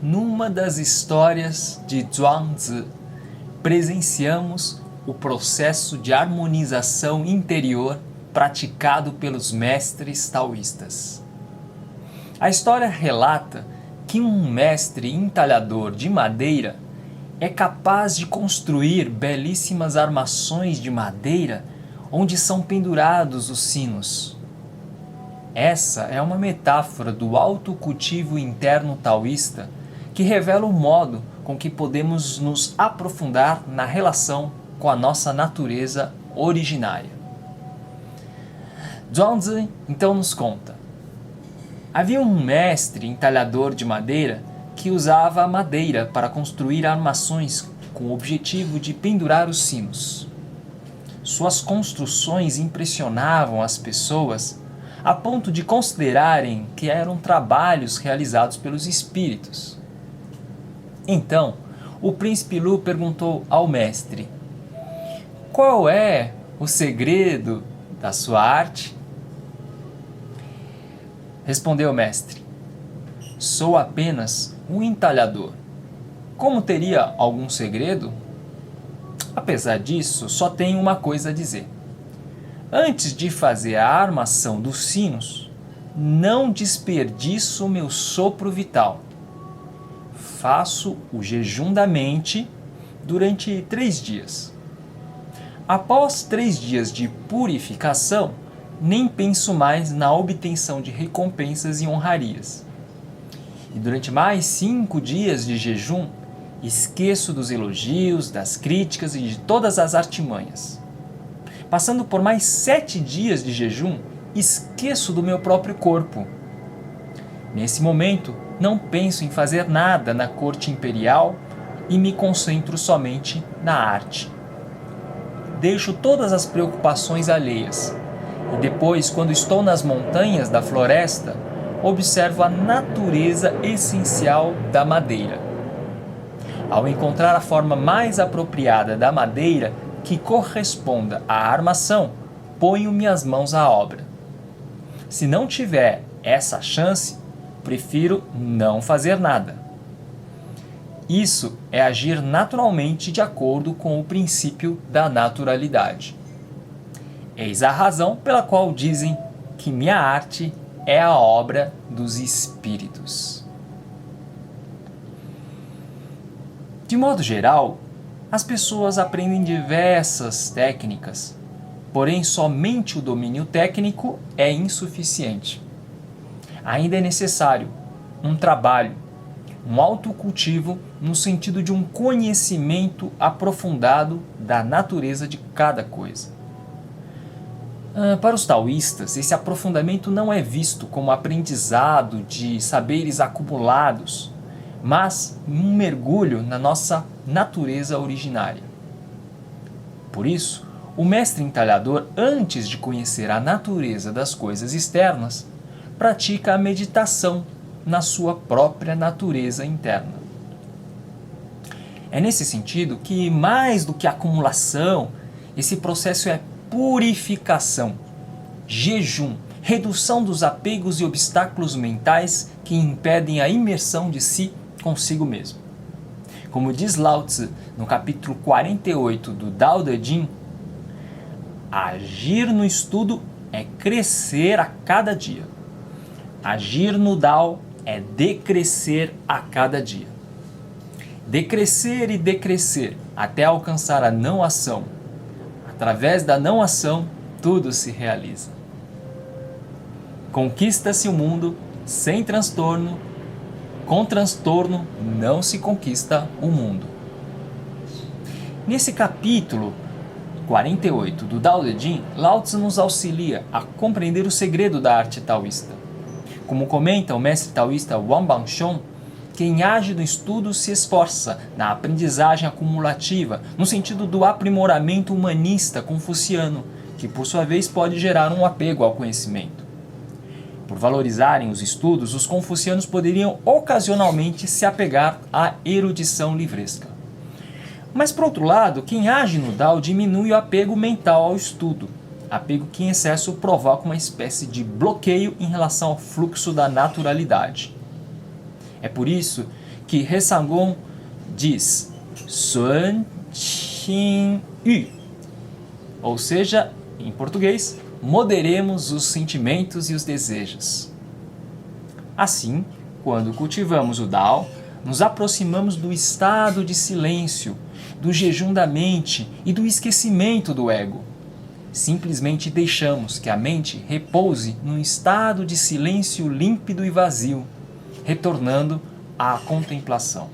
numa das histórias de Zhuangzi, presenciamos o processo de harmonização interior praticado pelos mestres taoístas. A história relata que um mestre entalhador de madeira é capaz de construir belíssimas armações de madeira onde são pendurados os sinos. Essa é uma metáfora do autocultivo interno taoísta que revela o modo com que podemos nos aprofundar na relação com a nossa natureza originária. Zhuangzi então nos conta: havia um mestre entalhador de madeira que usava a madeira para construir armações com o objetivo de pendurar os sinos. Suas construções impressionavam as pessoas a ponto de considerarem que eram trabalhos realizados pelos espíritos. Então, o príncipe Lu perguntou ao mestre: qual é o segredo da sua arte? Respondeu o mestre: sou apenas um entalhador. Como teria algum segredo? Apesar disso, só tenho uma coisa a dizer. Antes de fazer a armação dos sinos, não desperdiço meu sopro vital. Faço o jejum da mente durante 3 dias. Após 3 dias de purificação, nem penso mais na obtenção de recompensas e honrarias. E durante mais 5 dias de jejum, esqueço dos elogios, das críticas e de todas as artimanhas. Passando por mais 7 dias de jejum, esqueço do meu próprio corpo. Nesse momento, não penso em fazer nada na corte imperial e me concentro somente na arte. Deixo todas as preocupações alheias e depois, quando estou nas montanhas da floresta, observo a natureza essencial da madeira. Ao encontrar a forma mais apropriada da madeira que corresponda à armação, ponho minhas mãos à obra. Se não tiver essa chance, prefiro não fazer nada. Isso é agir naturalmente de acordo com o princípio da naturalidade. Eis a razão pela qual dizem que minha arte é a obra dos espíritos. De modo geral, as pessoas aprendem diversas técnicas, porém somente o domínio técnico é insuficiente. Ainda é necessário um trabalho, um autocultivo no sentido de um conhecimento aprofundado da natureza de cada coisa. Para os taoístas, esse aprofundamento não é visto como aprendizado de saberes acumulados, mas um mergulho na nossa natureza originária. Por isso, o mestre entalhador, antes de conhecer a natureza das coisas externas, pratica a meditação na sua própria natureza interna. É nesse sentido que, mais do que acumulação, esse processo é purificação, jejum, redução dos apegos e obstáculos mentais que impedem a imersão de si consigo mesmo. Como diz Lao Tzu no capítulo 48 do Tao Te Ching, agir no estudo é crescer a cada dia. Agir no Tao é decrescer a cada dia. Decrescer e decrescer até alcançar a não ação. Através da não ação, tudo se realiza. Conquista-se o mundo sem transtorno. Com transtorno, não se conquista o mundo. Nesse capítulo 48 do Tao Te Ching, Lao Tzu nos auxilia a compreender o segredo da arte taoísta. Como comenta o mestre taoísta Wang Bangshong, quem age no estudo se esforça na aprendizagem acumulativa, no sentido do aprimoramento humanista confuciano, que por sua vez pode gerar um apego ao conhecimento. Por valorizarem os estudos, os confucianos poderiam ocasionalmente se apegar à erudição livresca. Mas, por outro lado, quem age no Tao diminui o apego mental ao estudo, apego que em excesso provoca uma espécie de bloqueio em relação ao fluxo da naturalidade. É por isso que He Sang-gon diz Sun Qing Yu, ou seja, em português, moderemos os sentimentos e os desejos. Assim, quando cultivamos o Dao, nos aproximamos do estado de silêncio, do jejum da mente e do esquecimento do ego. Simplesmente deixamos que a mente repouse num estado de silêncio límpido e vazio, retornando à contemplação.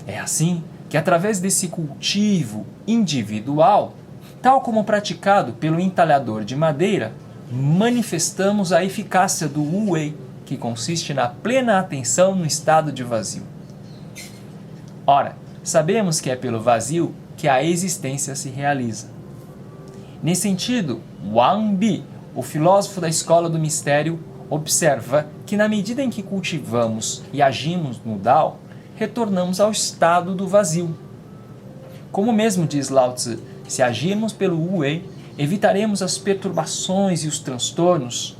É assim que, através desse cultivo individual, tal como praticado pelo entalhador de madeira, manifestamos a eficácia do Wu-Wei, que consiste na plena atenção no estado de vazio. Ora, sabemos que é pelo vazio que a existência se realiza. Nesse sentido, Wang Bi, o filósofo da escola do mistério, observa que na medida em que cultivamos e agimos no Dao, retornamos ao estado do vazio. Como mesmo diz Lao Tzu, se agirmos pelo Wu-Wei, evitaremos as perturbações e os transtornos.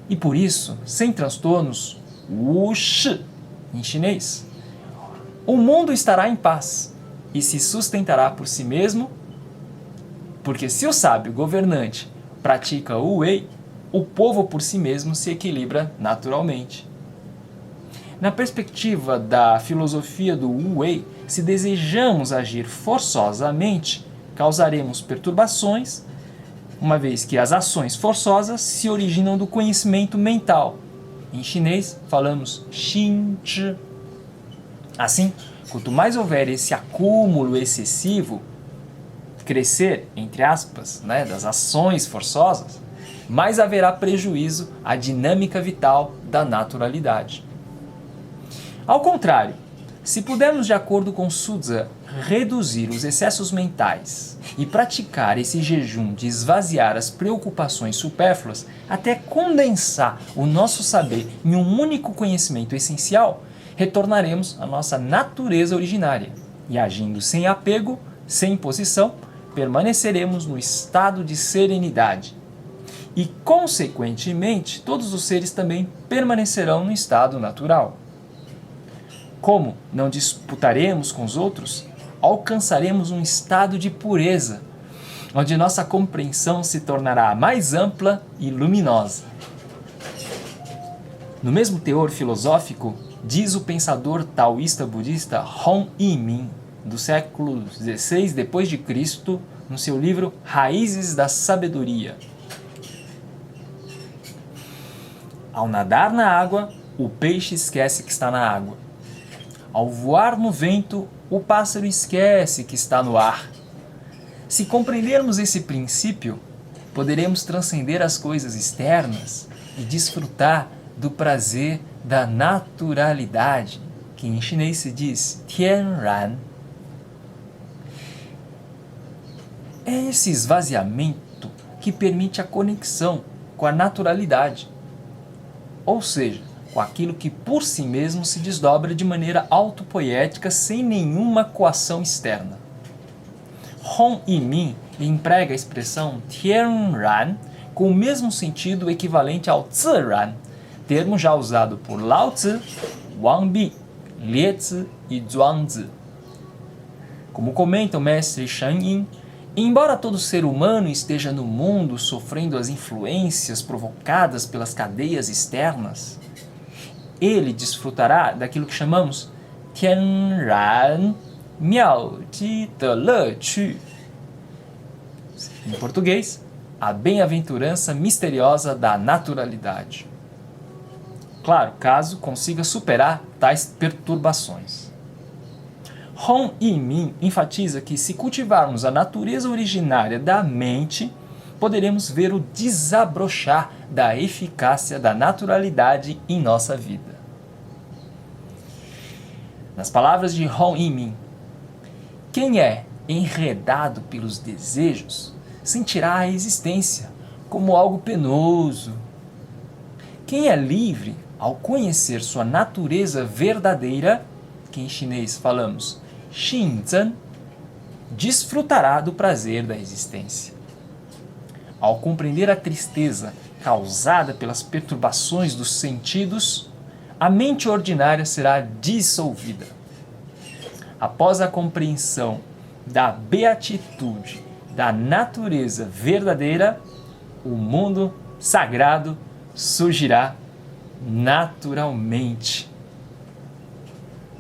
E por isso, sem transtornos, Wu-Shi, em chinês, o mundo estará em paz e se sustentará por si mesmo, porque se o sábio governante pratica o Wu-Wei, o povo por si mesmo se equilibra naturalmente. Na perspectiva da filosofia do Wu-Wei, se desejamos agir forçosamente, causaremos perturbações, uma vez que as ações forçosas se originam do conhecimento mental. Em chinês, falamos Xin Zhi. Assim, quanto mais houver esse acúmulo excessivo, crescer, entre aspas, das ações forçosas, mais haverá prejuízo à dinâmica vital da naturalidade. Ao contrário, se pudermos, de acordo com Suzhou, reduzir os excessos mentais e praticar esse jejum de esvaziar as preocupações supérfluas até condensar o nosso saber em um único conhecimento essencial, retornaremos à nossa natureza originária e, agindo sem apego, sem imposição, permaneceremos no estado de serenidade. E, consequentemente, todos os seres também permanecerão no estado natural. Como não disputaremos com os outros, alcançaremos um estado de pureza, onde nossa compreensão se tornará mais ampla e luminosa. No mesmo teor filosófico, diz o pensador taoísta budista Hong Yi-Min, do século XVI d.C., no seu livro Raízes da Sabedoria. Ao nadar na água, o peixe esquece que está na água. Ao voar no vento, o pássaro esquece que está no ar. Se compreendermos esse princípio, poderemos transcender as coisas externas e desfrutar do prazer da naturalidade, que em chinês se diz Tianran. É esse esvaziamento que permite a conexão com a naturalidade, ou seja, com aquilo que por si mesmo se desdobra de maneira autopoética sem nenhuma coação externa. Hong Yi-Min emprega a expressão Tianran com o mesmo sentido equivalente ao Ziran, termo já usado por Lao Tzu, Wang Bi, Liezi e Zhuangzi. Como comenta o mestre Shan Yin, embora todo ser humano esteja no mundo sofrendo as influências provocadas pelas cadeias externas, ele desfrutará daquilo que chamamos Tianran Miao Ji de Le Qu. Em português, a bem-aventurança misteriosa da naturalidade. Claro, caso consiga superar tais perturbações. Hong Yi-Min enfatiza que, se cultivarmos a natureza originária da mente, poderemos ver o desabrochar da eficácia da naturalidade em nossa vida. Nas palavras de Hong Yi-Min, quem é enredado pelos desejos sentirá a existência como algo penoso. Quem é livre ao conhecer sua natureza verdadeira, que em chinês falamos Xinzhen, desfrutará do prazer da existência. Ao compreender a tristeza causada pelas perturbações dos sentidos, a mente ordinária será dissolvida. Após a compreensão da beatitude, da natureza verdadeira, o mundo sagrado surgirá naturalmente.